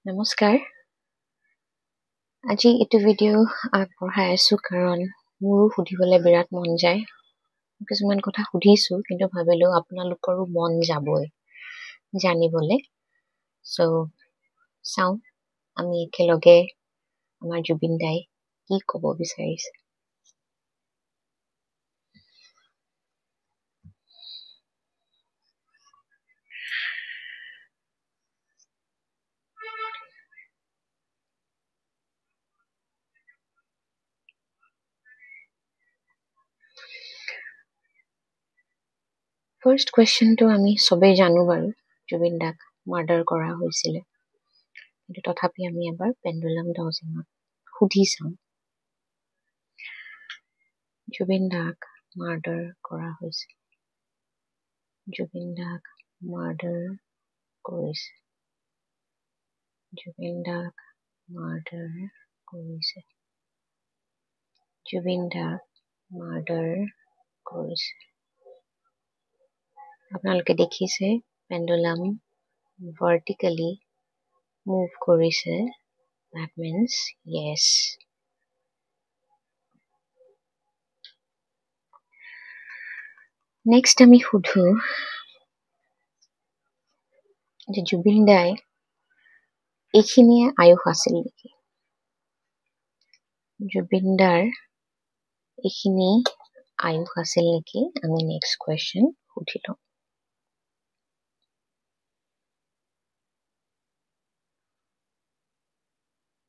নমস্কাৰ আজি এইটো ভিডিঅ আগবঢ়াই আছো কাৰণ মোৰো সুধিবলৈ বিৰাট মন যায় কিছুমান কথা সুধিছো কিন্তু ভাবিলো আপোনালোকৰো মন যাবই জানিবলে সো চাও আমি একেলগে আমাৰ জুবিন দাই কি ক'ব বিচাৰিছে ফাৰ্ষ্ট কোৱেশ্চনটো আমি সবেই জানো বাৰু জুবিন দাক মাৰ্ডাৰ কৰা হৈছিল কিন্তু তথাপি আমি এবাৰ পেণ্ডুলাম ডাউজিঙত সুধি চাওঁ জুবিন দাক মাৰ্ডাৰ কৰা হৈছিল জুবিন দাক মাৰ্ডাৰ কৰিছে জুবিন দাক মাৰ্ডাৰ কৰিছে জুবিন দাক মাৰ্ডাৰ কৰিছে আপোনালোকে দেখিছে পেণ্ডুলাম ভাৰ্টিকেলি মুভ কৰিছে that means yes next আমি সুধো যে জুবিন দাই এইখিনিয়ে আয়ুস আছিল নেকি জুবিন দাৰ এইখিনি আয়ুস আছিল নেকি আমি নেক্সট কোৱেশ্চন সুধিলো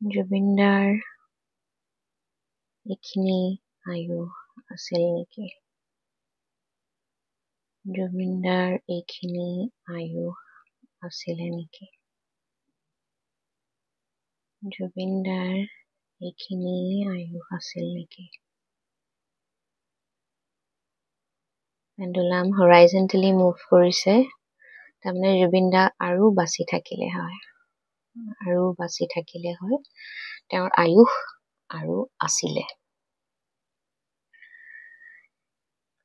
জুবিন দাৰ এইখিনি আয়ুস আছিল নেকি জুবিন দাৰ এইখিনি আয়ুস আছিলে নেকি জুবিন দাৰ এইখিনি আয়ুস আছিল নেকি পেণ্ডুলাম হৰাইজেণ্টেলি মুভ কৰিছে তাৰমানে জুবিন দা আৰু বাচি থাকিলে হয় তেওঁৰ আয়ুস আৰু আছিলে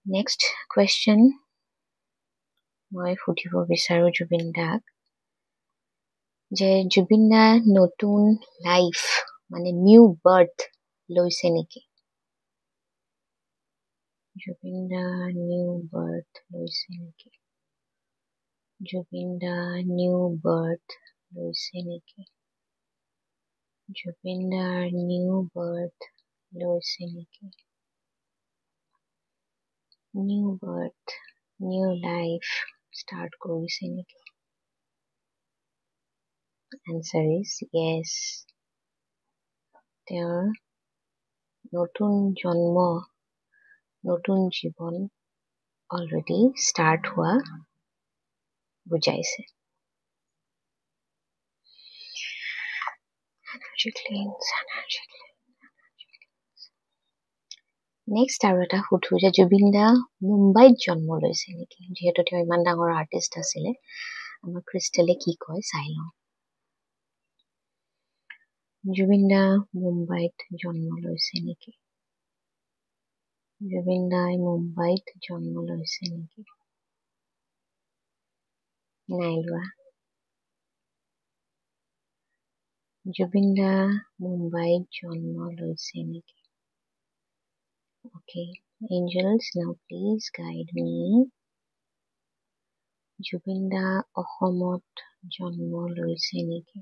নেক্সট কোৱেশ্চন মই সুধিব বিচাৰো জুবিন দাক যে জুবিন দা নতুন লাইফ মানে নিউ বাৰ্থ লৈছে নেকি জুবিন দা নিউ বাৰ্থ লৈছে নেকি জুবিন দা নিউ বাৰ্থ লৈছে নেকি জুবিন দাৰ নিউ বাৰ্থ লৈছে নেকি new birth new life start কৰিছে নেকি answer is yes তেওঁৰ নতুন জন্ম নতুন জীৱন অলৰেডি ষ্টাৰ্ট হোৱা বুজাইছে নেক্সট আৰু এটা সুধো যে জুবিন দা মুম্বাইত জন্ম লৈছে নেকি যিহেতু তেওঁ ইমান ডাঙৰ আৰ্টিষ্ট আছিলে আমাৰ ক্ৰিষ্টেলে কি কয় চাই লওঁ জুবিন দা মুম্বাইত জন্ম লৈছে নেকি জুবিন দাই মুম্বাইত জন্ম লৈছে নেকি নাই লোৱা জুবিন দা মুম্বাইত জন্ম লৈছে নেকি Okay, angels, now please guide me. Zubeen দা অসমত জন্ম লৈছে নেকি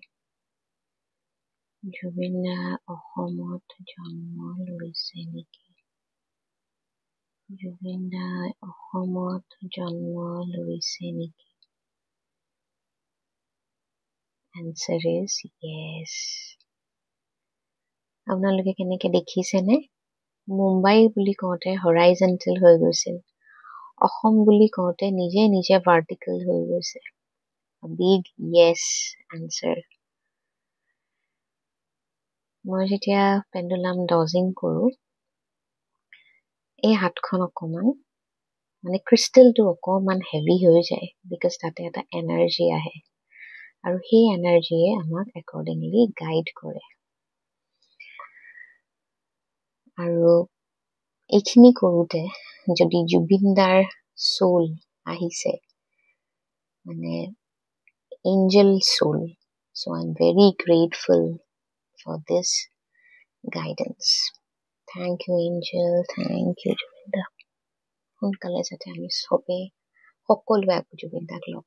জুবিন দা অসমত জন্ম লৈছে নেকি জুবিন দা অসমত জন্ম লৈছে নেকি Answer is yes. আপোনালোকে কেনেকে দেখিছেনে মুম্বাই বুলি কওঁতে হৰাইজেণ্টেল হৈ গৈছিল অসম বুলি কওঁতে নিজে নিজে ভাৰ্টিকেল হৈ গৈছে বিগ yes answer মই যেতিয়া পেণ্ডুলাম ডজিং কৰো এই হাতখন অকমান মানে ক্ৰিষ্টেলটো অকমান হেভি হৈ যায় বিকজ তাতে এটা এনাৰ্জি আহে আৰু সেই এনাৰ্জিয়ে আমাক একৰ্ডিংলি গাইড কৰে আৰু এইখিনি কৰোতে যদি জুবিনদাৰ সোল আহিছে মানে angel soul So I'm very grateful for this guidance. Thank you, Angel. Thank you, Juvinda. সোনকালে যাতে আমি সকলোৱে আকৌ জুবিন দাক লগ